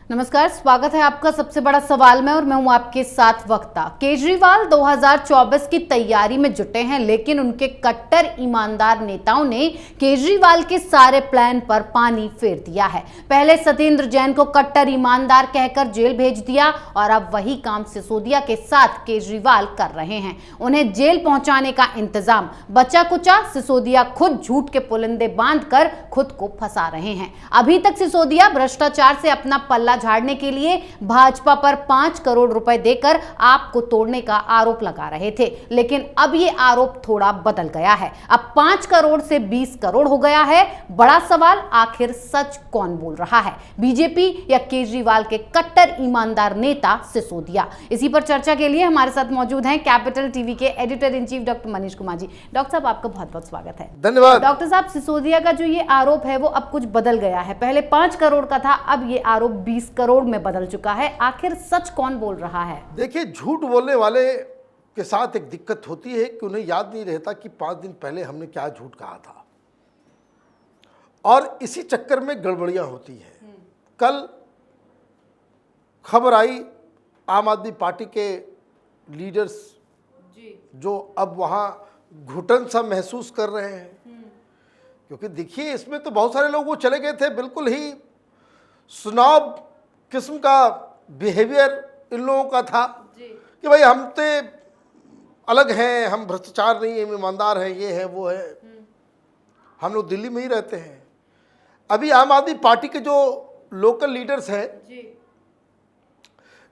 नमस्कार, स्वागत है आपका सबसे बड़ा सवाल में और मैं हूं आपके साथ वक्ता। केजरीवाल 2024 की तैयारी में जुटे हैं, लेकिन उनके कट्टर ईमानदार नेताओं ने केजरीवाल के सारे प्लान पर पानी फेर दिया है। पहले सत्येंद्र जैन को कट्टर ईमानदार कहकर जेल भेज दिया और अब वही काम सिसोदिया के साथ केजरीवाल कर रहे हैं। उन्हें जेल पहुंचाने का इंतजाम बचा कुचा सिसोदिया खुद झूठ के पुलिंदे बांधकर खुद को फंसा रहे हैं। अभी तक सिसोदिया भ्रष्टाचार से अपना पल्ला झाड़ने के लिए भाजपा पर 5 करोड़ रुपए देकर आपको तोड़ने का आरोप लगा रहे थे, लेकिन अब ये आरोप थोड़ा बदल गया है। अब 5 करोड़ से 20 करोड़ हो गया है। बड़ा सवाल, आखिर सच कौन बोल रहा है, बीजेपी या केजरीवाल के कट्टर ईमानदार नेता सिसोदिया? इसी पर चर्चा के लिए हमारे साथ मौजूद हैं कैपिटल टीवी के editor in chief doctor Manish Kumar ji. Doctor साहब, आपका बहुत बहुत स्वागत है। धन्यवाद। डॉक्टर साहब, सिसोदिया का जो ये आरोप है वो अब कुछ बदल गया है। पहले 5 करोड़ का था, अब ये आरोप 20 करोड़ में बदल चुका है। आखिर सच कौन बोल रहा है? देखिए, झूठ बोलने वाले के साथ एक दिक्कत होती है कि उन्हें याद नहीं रहता कि 5 दिन पहले हमने क्या झूठ कहा था, और इसी चक्कर में गड़बड़ियां होती हैं। कल खबर आई आम आदमी पार्टी के लीडर्स जो अब वहां घुटन सा महसूस कर रहे हैं, क्योंकि देखिए इसमें तो बहुत सारे लोग वो चले गए थे, बिल्कुल ही सुनाब किस्म का बिहेवियर इन लोगों का था कि भाई हम तो अलग हैं, हम भ्रष्टाचार नहीं है, ईमानदार हैं, ये है वो है, हम लोग दिल्ली में ही रहते हैं। अभी आम आदमी पार्टी के जो लोकल लीडर्स हैं,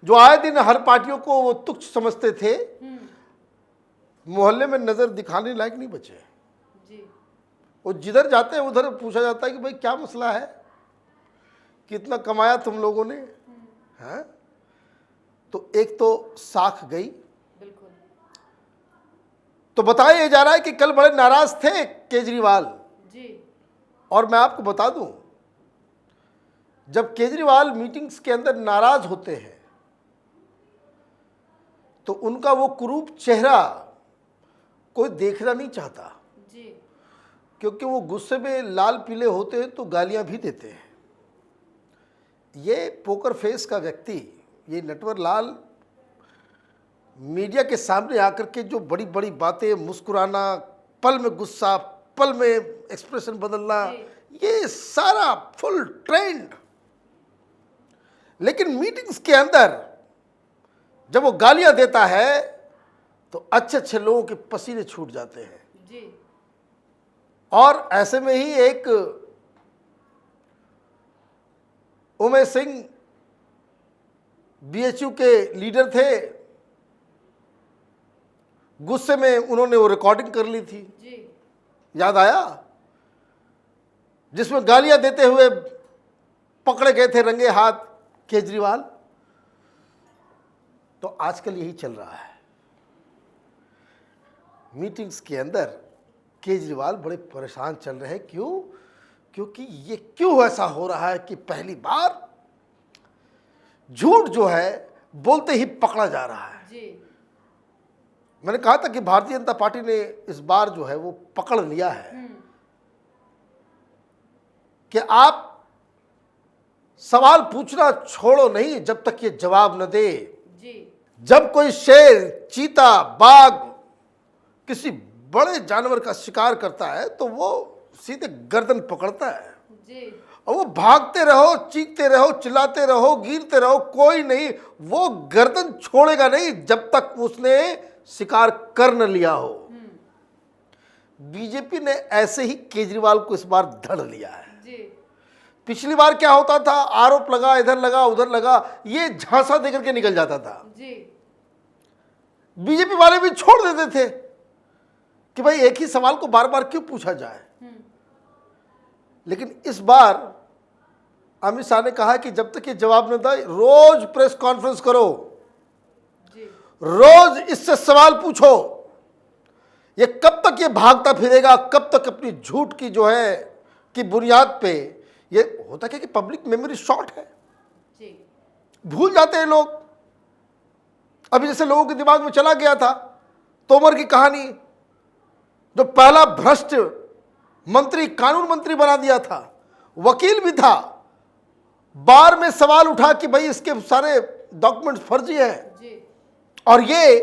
जो आए दिन हर पार्टियों को वो तुच्छ समझते थे, मोहल्ले में नजर दिखाने लायक नहीं बचे। वो जिधर जाते हैं उधर पूछा जाता है कि भाई क्या मसला है, कितना कमाया तुम लोगों ने, हैं? तो एक तो साख गई। बिल्कुल। तो बताया ये जा रहा है कि कल बड़े नाराज थे केजरीवाल जी। और मैं आपको बता दूं, जब केजरीवाल मीटिंग्स के अंदर नाराज होते हैं तो उनका वो कुरूप चेहरा कोई देखना नहीं चाहता जी। क्योंकि वो गुस्से में लाल पीले होते हैं तो गालियां भी देते हैं। ये पोकर फेस का व्यक्ति, ये नटवर लाल, मीडिया के सामने आकर के जो बड़ी बड़ी बातें, मुस्कुराना, पल में गुस्सा, पल में एक्सप्रेशन बदलना, ये सारा फुल ट्रेंड। लेकिन मीटिंग्स के अंदर जब वो गालियां देता है तो अच्छे अच्छे लोगों के पसीने छूट जाते हैं जी। और ऐसे में ही एक उमेश सिंह बीएचयू के लीडर थे, गुस्से में उन्होंने वो रिकॉर्डिंग कर ली थी जी। याद आया, जिसमें गालियां देते हुए पकड़े गए थे रंगे हाथ केजरीवाल। तो आजकल यही चल रहा है, मीटिंग्स के अंदर केजरीवाल बड़े परेशान चल रहे हैं। क्यों? क्योंकि ये क्यों ऐसा हो रहा है कि पहली बार झूठ जो है बोलते ही पकड़ा जा रहा है जी। मैंने कहा था कि भारतीय जनता पार्टी ने इस बार जो है वो पकड़ लिया है कि आप सवाल पूछना छोड़ो नहीं जब तक ये जवाब न दे जी। जब कोई शेर, चीता, बाघ किसी बड़े जानवर का शिकार करता है तो वो सीधे गर्दन पकड़ता है जी। और वो भागते रहो, चीखते रहो, चिल्लाते रहो, गिरते रहो, कोई नहीं, वो गर्दन छोड़ेगा नहीं जब तक उसने शिकार कर न लिया हो। बीजेपी ने ऐसे ही केजरीवाल को इस बार धड़ लिया है जी। पिछली बार क्या होता था, आरोप लगा, इधर लगा उधर लगा, ये झांसा देकर के निकल जाता था जी। बीजेपी वाले भी छोड़ देते थे कि भाई एक ही सवाल को बार बार क्यों पूछा जाए। लेकिन इस बार अमित शाह ने कहा कि जब तक ये जवाब न दे, रोज प्रेस कॉन्फ्रेंस करो जी। रोज इससे सवाल पूछो। ये कब तक ये भागता फिरेगा, कब तक अपनी झूठ की जो है कि बुनियाद पे, ये होता क्या कि पब्लिक मेमोरी शॉर्ट है जी। भूल जाते हैं लोग। अभी जैसे लोगों के दिमाग में चला गया था तोमर की कहानी, जो पहला भ्रष्ट मंत्री कानून मंत्री बना दिया था, वकील भी था, बार में सवाल उठा कि भाई इसके सारे डॉक्यूमेंट्स फर्जी हैं जी। और ये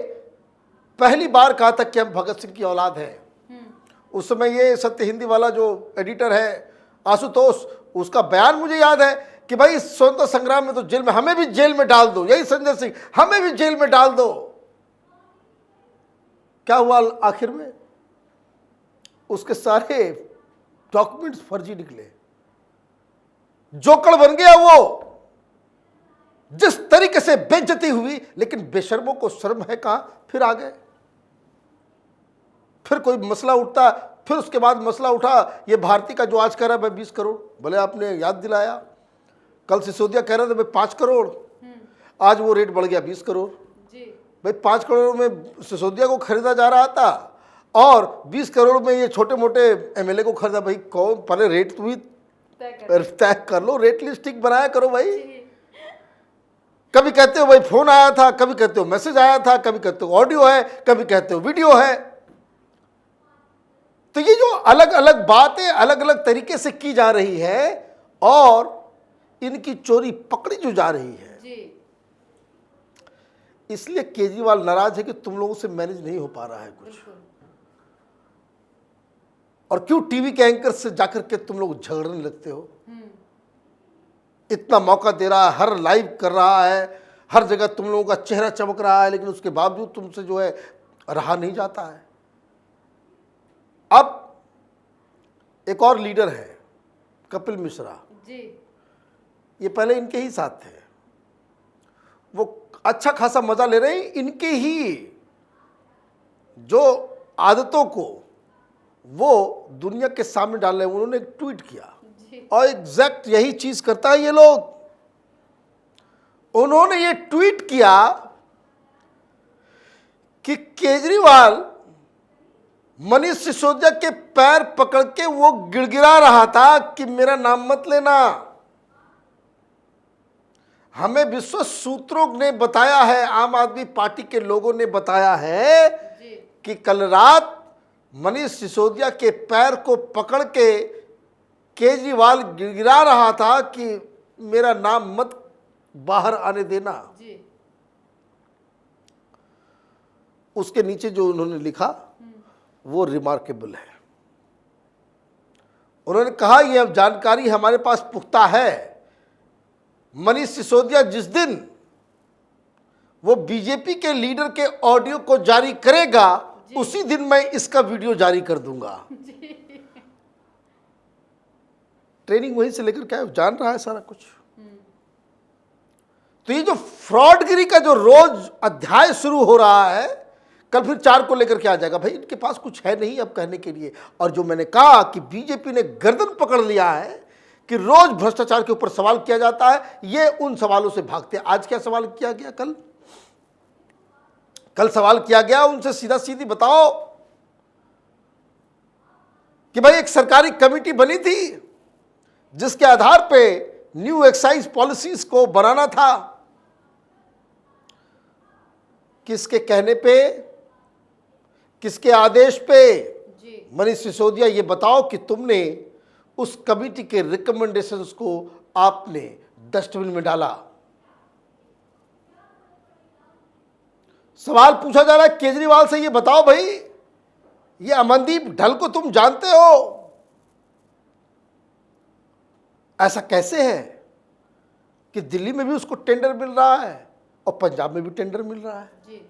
पहली बार कहा था कि हम भगत सिंह की औलाद हैं। उस समय ये सत्य हिंदी वाला जो एडिटर है आशुतोष, उसका बयान मुझे याद है कि भाई स्वतंत्रता संग्राम में तो जेल में, हमें भी जेल में डाल दो, यही संजय सिंह, हमें भी जेल में डाल दो। क्या हुआ आखिर में? उसके सारे डॉक्यूमेंट्स फर्जी निकले, जोकर बन गया वो। जिस तरीके से बेइज्जती हुई, लेकिन बेशर्मों को शर्म है कहां, फिर आ गए। फिर कोई मसला उठता, फिर उसके बाद मसला उठा ये भारती का जो आज कह रहा है भाई 20 करोड़, भले आपने याद दिलाया। कल सिसोदिया कह रहे थे भाई 5 करोड़, आज वो रेट बढ़ गया 20 करोड़। भाई 5 करोड़ में सिसोदिया को खरीदा जा रहा था और 20 करोड़ में ये छोटे मोटे एमएलए को खरीदा। भाई कौन, पहले रेट तुम ही तय कर लो, रेट लिस्टिंग बनाया करो भाई। कभी कहते हो भाई फोन आया था, कभी कहते हो मैसेज आया था, कभी कहते हो ऑडियो है, कभी कहते हो वीडियो है। तो ये जो अलग अलग बातें अलग अलग तरीके से की जा रही है और इनकी चोरी पकड़ी जो जा रही है, इसलिए केजरीवाल नाराज है कि तुम लोगों से मैनेज नहीं हो पा रहा है कुछ। और क्यों टीवी के एंकर से जाकर के तुम लोग झगड़ने लगते हो? इतना मौका दे रहा है, हर लाइव कर रहा है, हर जगह तुम लोगों का चेहरा चमक रहा है, लेकिन उसके बावजूद तुमसे जो है रहा नहीं जाता है। अब एक और लीडर है कपिल मिश्रा जी, ये पहले इनके ही साथ थे, वो अच्छा खासा मजा ले रहे हैं, इनके ही जो आदतों को वो दुनिया के सामने डाल रहे हैं। उन्होंने एक ट्वीट किया और एग्जैक्ट यही चीज करता है ये लोग। उन्होंने ये ट्वीट किया कि केजरीवाल मनीष सिसोदिया के पैर पकड़ के वो गिड़गिड़ा रहा था कि मेरा नाम मत लेना। हमें विश्वस्त सूत्रों ने बताया है, आम आदमी पार्टी के लोगों ने बताया है कि कल रात मनीष सिसोदिया के पैर को पकड़ के केजरीवाल गिड़गिड़ा रहा था कि मेरा नाम मत बाहर आने देना। उसके नीचे जो उन्होंने लिखा वो रिमार्केबल है। उन्होंने कहा यह जानकारी हमारे पास पुख्ता है, मनीष सिसोदिया जिस दिन वो बीजेपी के लीडर के ऑडियो को जारी करेगा उसी दिन मैं इसका वीडियो जारी कर दूंगा। ट्रेनिंग वहीं से लेकर क्या जान रहा है सारा कुछ। तो ये जो फ्रॉडगिरी का जो रोज अध्याय शुरू हो रहा है, कल फिर 4 को लेकर के आ जाएगा। भाई इनके पास कुछ है नहीं अब कहने के लिए। और जो मैंने कहा कि बीजेपी ने गर्दन पकड़ लिया है कि रोज भ्रष्टाचार के ऊपर सवाल किया जाता है, ये उन सवालों से भागते हैं। आज क्या सवाल किया गया? कल सवाल किया गया उनसे, सीधा सीधी बताओ कि भाई एक सरकारी कमेटी बनी थी जिसके आधार पे न्यू एक्साइज पॉलिसीज को बनाना था। किसके कहने पे, किसके आदेश पे? मनीष सिसोदिया, ये बताओ कि तुमने उस कमेटी के रिकमेंडेशंस को आपने डस्टबिन में डाला। सवाल पूछा जा रहा है केजरीवाल से, ये बताओ भाई, ये अमनदीप ढल को तुम जानते हो? ऐसा कैसे है कि दिल्ली में भी उसको टेंडर मिल रहा है और पंजाब में भी टेंडर मिल रहा है?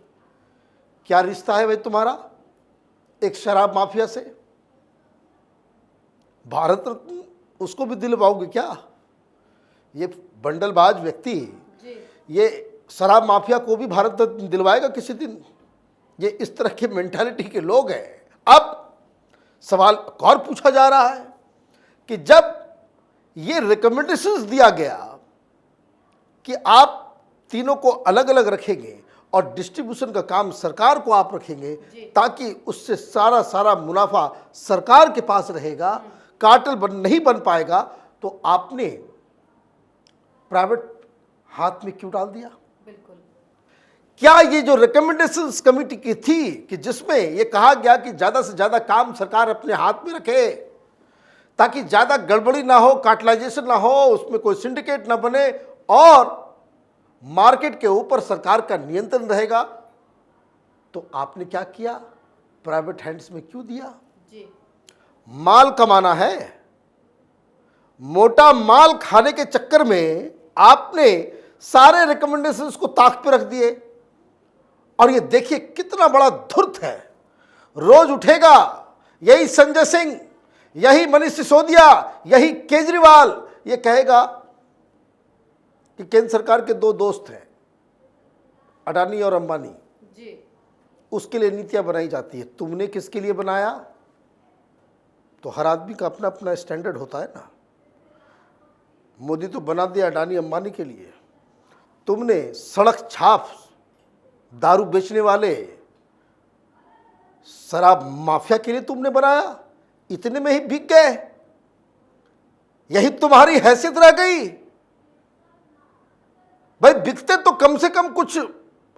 क्या रिश्ता है भाई तुम्हारा एक शराब माफिया से? भारत रत्न उसको भी दिलवाओगे क्या? ये बंडलबाज व्यक्ति ये शराब माफिया को भी भारत रत्न दिलवाएगा किसी दिन? ये इस तरह के मेंटालिटी के लोग हैं। अब सवाल और पूछा जा रहा है कि जब ये रिकमेंडेशंस दिया गया कि आप तीनों को अलग अलग रखेंगे और डिस्ट्रीब्यूशन का काम सरकार को आप रखेंगे ताकि उससे सारा मुनाफा सरकार के पास रहेगा, कार्टेल नहीं बन पाएगा, तो आपने प्राइवेट हाथ में क्यों डाल दिया? बिल्कुल। क्या ये जो रिकमेंडेशंस कमेटी की थी कि जिसमें ये कहा गया कि ज़्यादा से ज़्यादा काम सरकार अपने हाथ में रखे ताकि ज़्यादा गड़बड़ी ना हो, कार्टलाइजेशन ना हो, उसमें कोई सिंडिकेट ना बने और मार्केट के ऊपर सरकार का नियंत्रण रहेगा। तो आपने क्या किया? प्राइवेट हैंड्स में क्यों दिया? माल कमाना है, मोटा माल खाने के चक्कर में आपने सारे रिकमेंडेशंस को ताक पे रख दिए। और ये देखिए कितना बड़ा धूर्त है। रोज उठेगा यही संजय सिंह, यही मनीष सिसोदिया, यही केजरीवाल, ये कहेगा कि केंद्र सरकार के दो दोस्त हैं, अडानी और अंबानी जी, उसके लिए नीतियां बनाई जाती है। तुमने किसके लिए बनाया? तो हर आदमी का अपना अपना स्टैंडर्ड होता है ना। मोदी तो बना दिया अडानी अंबानी के लिए, तुमने सड़क छाप दारू बेचने वाले शराब माफिया के लिए तुमने बनाया, इतने में ही बिक गए। यही तुम्हारी हैसियत रह गई। भाई बिकते तो कम से कम कुछ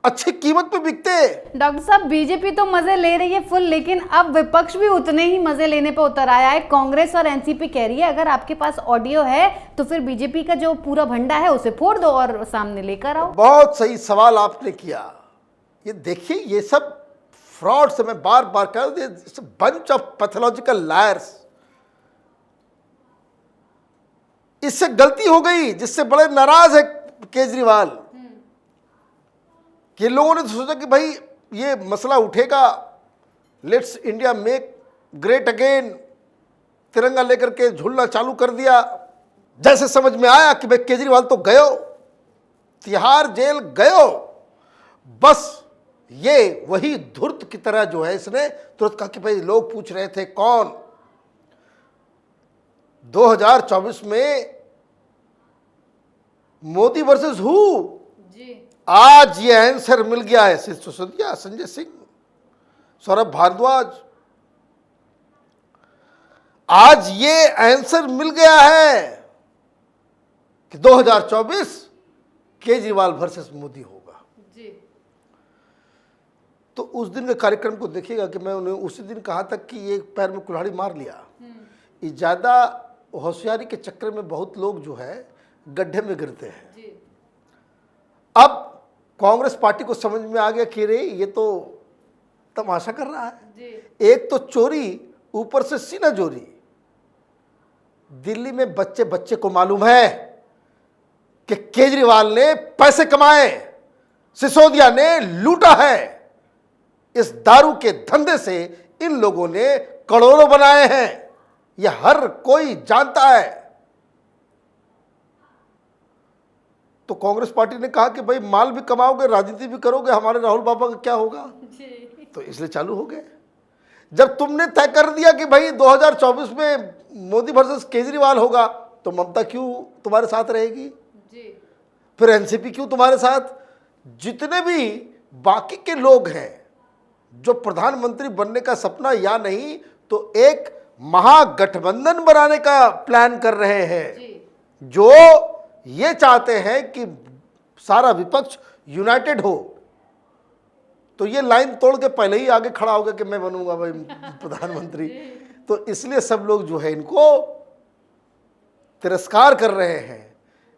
अच्छी कीमत पे बिकते। डॉक्टर साहब, बीजेपी तो मजे ले रही है फुल, लेकिन अब विपक्ष भी उतने ही मजे लेने पे उतर आया है। कांग्रेस और एनसीपी कह रही है अगर आपके पास ऑडियो है तो फिर बीजेपी का जो पूरा भंडा है उसे फोड़ दो और सामने लेकर आओ। बहुत सही सवाल आपने किया। ये देखिए, ये सब फ्रॉड से मैं बार बार कह रहा हूं, बंच ऑफ पैथोलॉजिकल लायर्स। इससे गलती हो गई, जिससे बड़े नाराज है केजरीवाल कि लोगों ने तो सोचा कि भाई ये मसला उठेगा, let's India make great again, तिरंगा लेकर के झूलना चालू कर दिया। जैसे समझ में आया कि भाई केजरीवाल तो गयो, तिहाड़ जेल गयो, बस ये वही धूर्त की तरह जो है इसने तुरंत कहा कि भाई लोग पूछ रहे थे कौन 2024 में मोदी वर्सेस हु जी। आज ये आंसर मिल गया है। सिसोदिया, संजय सिंह, सौरभ भारद्वाज, आज ये आंसर मिल गया है कि 2024 केजरीवाल वर्सेस मोदी होगा जी। तो उस दिन के कार्यक्रम को देखिएगा कि मैं उन्हें उसी दिन कहा था कि ये पैर में कुल्हाड़ी मार लिया। ये ज्यादा होशियारी के चक्कर में बहुत लोग जो है गड्ढे में गिरते हैं जी। अब कांग्रेस पार्टी को समझ में आ गया कि रे ये तो तमाशा कर रहा है जी। एक तो चोरी, ऊपर से सीना चोरी। दिल्ली में बच्चे बच्चे को मालूम है कि केजरीवाल ने पैसे कमाए, सिसोदिया ने लूटा है। इस दारू के धंधे से इन लोगों ने करोड़ों बनाए हैं, यह हर कोई जानता है। तो कांग्रेस पार्टी ने कहा कि भाई माल भी कमाओगे, राजनीति भी करोगे, हमारे राहुल बाबा का क्या होगा? तो इसलिए चालू हो गए। जब तुमने तय कर दिया कि भाई 2024 में मोदी वर्सेस केजरीवाल होगा, तो ममता क्यों तुम्हारे साथ रहेगी जी? फिर एनसीपी क्यों तुम्हारे साथ? जितने भी बाकी के लोग हैं जो प्रधानमंत्री बनने का सपना या नहीं तो एक महागठबंधन बनाने का प्लान कर रहे हैं जी। जो ये चाहते हैं कि सारा विपक्ष यूनाइटेड हो। तो ये लाइन तोड़ के पहले ही आगे खड़ा होगा कि मैं बनूंगा भाई प्रधानमंत्री। तो इसलिए सब लोग जो है इनको तिरस्कार कर रहे हैं।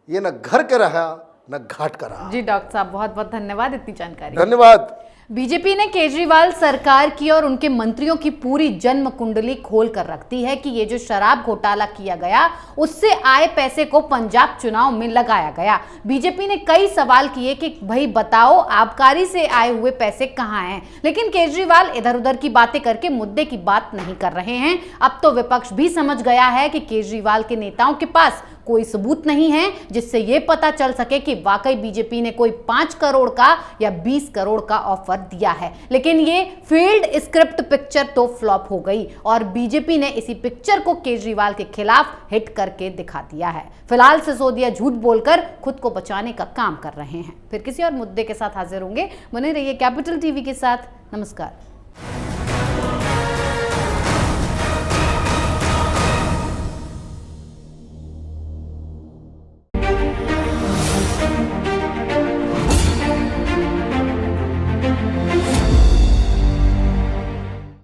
ये न घर का रहा न घाट का रहा। जी डॉक्टर साहब, बहुत बहुत धन्यवाद इतनी जानकारी। धन्यवाद। बीजेपी ने केजरीवाल सरकार की और उनके मंत्रियों की पूरी जन्म कुंडली खोल कर रख दी है कि ये जो शराब घोटाला किया गया उससे आए पैसे को पंजाब चुनाव में लगाया गया। बीजेपी ने कई सवाल किए कि भाई बताओ आबकारी से आए हुए पैसे कहां हैं, लेकिन केजरीवाल इधर उधर की बातें करके मुद्दे की बात नहीं कर रहे हैं। अब तो विपक्ष भी समझ गया है कि केजरीवाल के नेताओं के पास कोई सबूत नहीं है जिससे यह पता चल सके कि वाकई बीजेपी ने कोई 5 करोड़ का या 20 करोड़ का ऑफर दिया है। लेकिन ये फील्ड स्क्रिप्ट पिक्चर तो फ्लॉप हो गई और बीजेपी ने इसी पिक्चर को केजरीवाल के खिलाफ हिट करके दिखा दिया है। फिलहाल सिसोदिया झूठ बोलकर खुद को बचाने का काम कर रहे हैं। फिर किसी और मुद्दे के साथ हाजिर होंगे। बने रहिए कैपिटल टीवी के साथ। नमस्कार।